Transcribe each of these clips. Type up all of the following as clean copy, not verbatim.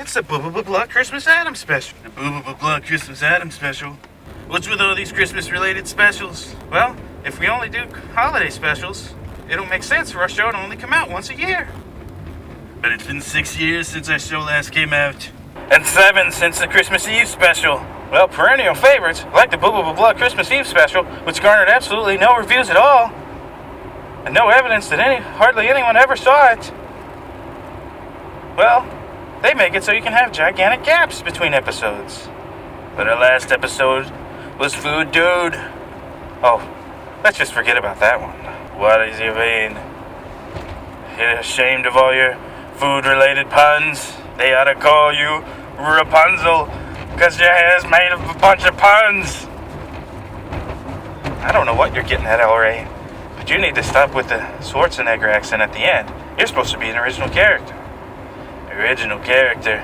It's the Bluh Christmas Adam special. The Bluh Christmas Adam special. What's with all these Christmas-related specials? Well, if we only do holiday specials, it'll make sense for our show to only come out once a year. But it's been 6 years since our show last came out. And 7 since the Christmas Eve special. Well, perennial favorites, like the Bluh Christmas Eve special, which garnered absolutely no reviews at all. And no evidence that hardly anyone ever saw it. Well, they make it so you can have gigantic gaps between episodes. But our last episode was Food Dude. Oh, let's just forget about that one. What do you mean? You're ashamed of all your food-related puns? They ought to call you Rapunzel, because your hair's made of a bunch of puns. I don't know what you're getting at, El Rey, but you need to stop with the Schwarzenegger accent at the end. You're supposed to be an original character. Original character?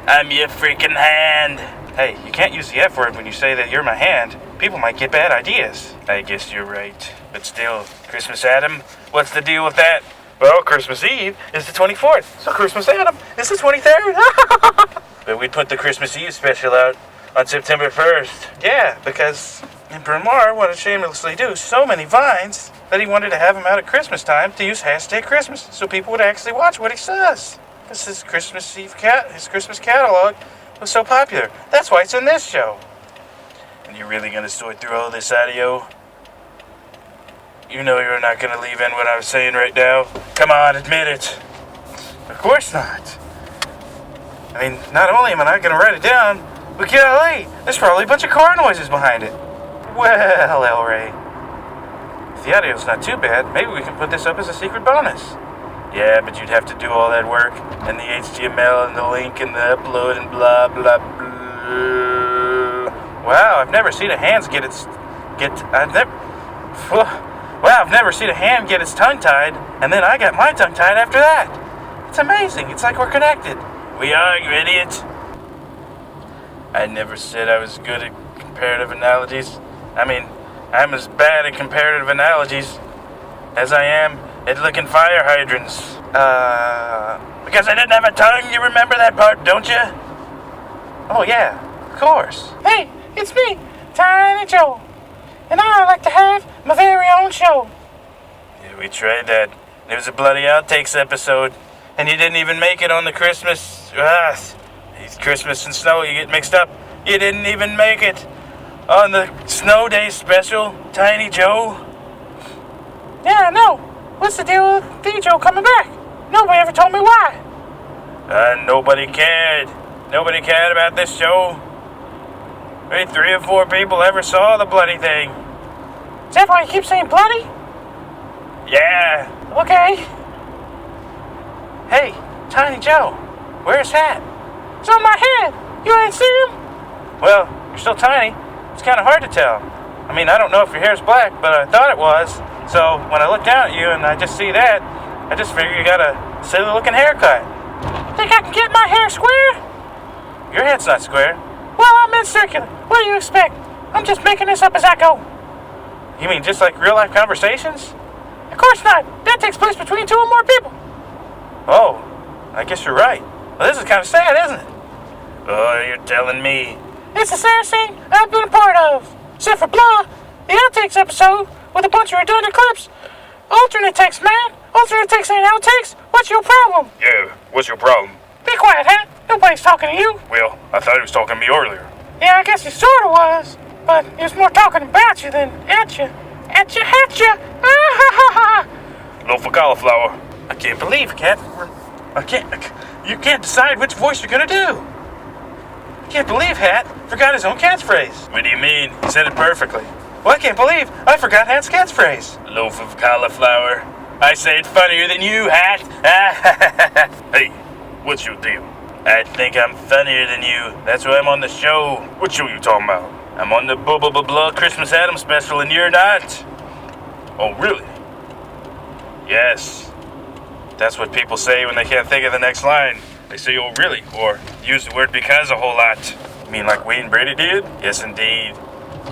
I'm your freaking hand. Hey, you can't use the F word when you say that you're my hand. People might get bad ideas. I guess you're right. But still, Christmas Adam, what's the deal with that? Well, Christmas Eve is the 24th, so Christmas Adam is the 23rd. But we'd put the Christmas Eve special out on September 1st. Yeah, because Emperor Mar wanted to shamelessly do so many vines that he wanted to have them out at Christmas time to use hashtag Christmas, so people would actually watch what he says. Because his Christmas catalog was so popular. That's why it's in this show. And you're really going to sort through all this audio? You know you're not going to leave in what I was saying right now. Come on, admit it. Of course not. I mean, not only am I not going to write it down, but golly, there's probably a bunch of car noises behind it. Well, El Rey, if the audio's not too bad, maybe we can put this up as a secret bonus. Yeah, but you'd have to do all that work, and the HTML, and the link, and the upload, and blah, blah, blah. Wow, I've never seen a hand get its tongue-tied, and then I got my tongue tied after that. It's amazing. It's like we're connected. We are, you idiot. I never said I was good at comparative analogies. I mean, I'm as bad at comparative analogies as I am at licking fire hydrants. Because I didn't have a tongue, you remember that part, don't you? Oh yeah, of course. Hey, it's me, Tiny Joe. And I like to have my very own show. Yeah, we tried that. It was a bloody outtakes episode. And you didn't even make it on the Christmas... Christmas and snow, you get mixed up. You didn't even make it on the Snow Day special, Tiny Joe. Yeah, I know. What's the deal with D-Joe coming back? Nobody ever told me why. Nobody cared. Nobody cared about this show. Maybe 3 or 4 people ever saw the bloody thing. Is that why you keep saying bloody? Yeah. Okay. Hey, Tiny Joe, where's Hat? It's on my head. You ain't see him? Well, you're still tiny. It's kind of hard to tell. I mean, I don't know if your hair's black, but I thought it was. So when I look down at you and I just see that, I just figure you got a silly-looking haircut. Think I can get my hair square? Your head's not square. Well, I'm in circular. What do you expect? I'm just making this up as I go. You mean just like real-life conversations? Of course not. That takes place between 2 or more people. Oh, I guess you're right. Well, this is kind of sad, isn't it? Oh, you're telling me. It's the saddest thing I've been a part of. Except for Bluh, the outtakes episode with a bunch of redundant clips. Alternate text, man. Alternate text ain't outtakes. What's your problem? Yeah, what's your problem? Be quiet, Hat. Nobody's talking to you. Well, I thought he was talking to me earlier. Yeah, I guess he sort of was. But he was more talking about you than at you. At you, hat you. Ah, ha, ha, ha. Loaf of cauliflower. I can't believe, Cat. You can't decide which voice you're gonna do. I can't believe Hat forgot his own catchphrase. What do you mean? He said it perfectly. Well, I can't believe I forgot Hat's catchphrase. Loaf of cauliflower. I say it funnier than you, Hat. Hey, what's your deal? I think I'm funnier than you. That's why I'm on the show. What show you talking about? I'm on the Bluh Christmas Adam special and you're not. Oh, really? Yes. That's what people say when they can't think of the next line. They say, oh, really? Or use the word because a whole lot. You mean like Wayne Brady did? Yes, indeed.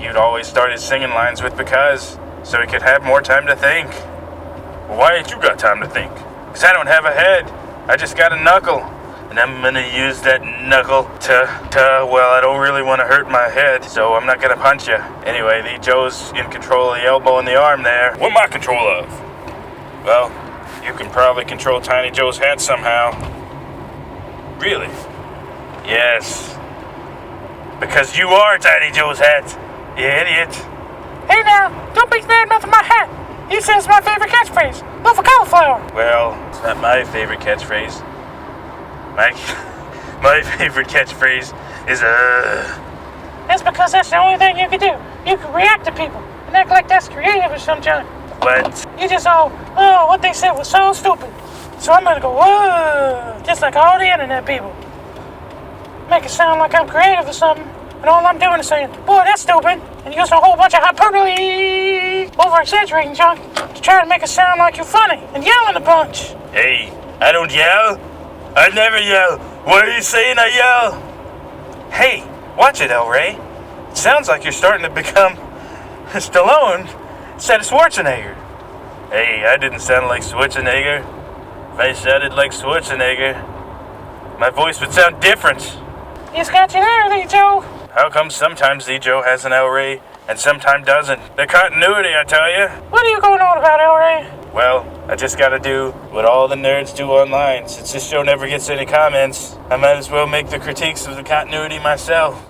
You'd always started singing lines with because, so he could have more time to think. Well, why ain't you got time to think? Because I don't have a head. I just got a knuckle. And I'm gonna use that knuckle well, I don't really want to hurt my head, so I'm not gonna punch you. Anyway, the Joe's in control of the elbow and the arm there. What am I control of? Well, you can probably control Tiny Joe's hat somehow. Really? Yes. Because you are Tiny Joe's hat, you idiot. Hey now, don't be mad mouthing my hat. He says my favorite catchphrase, love for cauliflower. Well, it's not my favorite catchphrase. My favorite catchphrase is That's because that's the only thing you can do. You can react to people and act like that's creative or some junk. What? You just what they said was so stupid. So I'm gonna go, whoa, just like all the internet people. Make it sound like I'm creative or something. And all I'm doing is saying, boy, that's stupid. And using a whole bunch of hyperbole, over-exaggerating junk to try to make it sound like you're funny and yelling a bunch. Hey, I don't yell. I never yell. What are you saying I yell? Hey, watch it, El Rey. It sounds like you're starting to become Stallone instead of Schwarzenegger. Hey, I didn't sound like Schwarzenegger. If I sounded like Schwarzenegger, my voice would sound different. He's got you there, Lee Joe. How come sometimes the Joe has an El Rey and sometimes doesn't? The continuity, I tell you. What are you going on about, El Rey? Well, I just gotta do what all the nerds do online. Since this show never gets any comments, I might as well make the critiques of the continuity myself.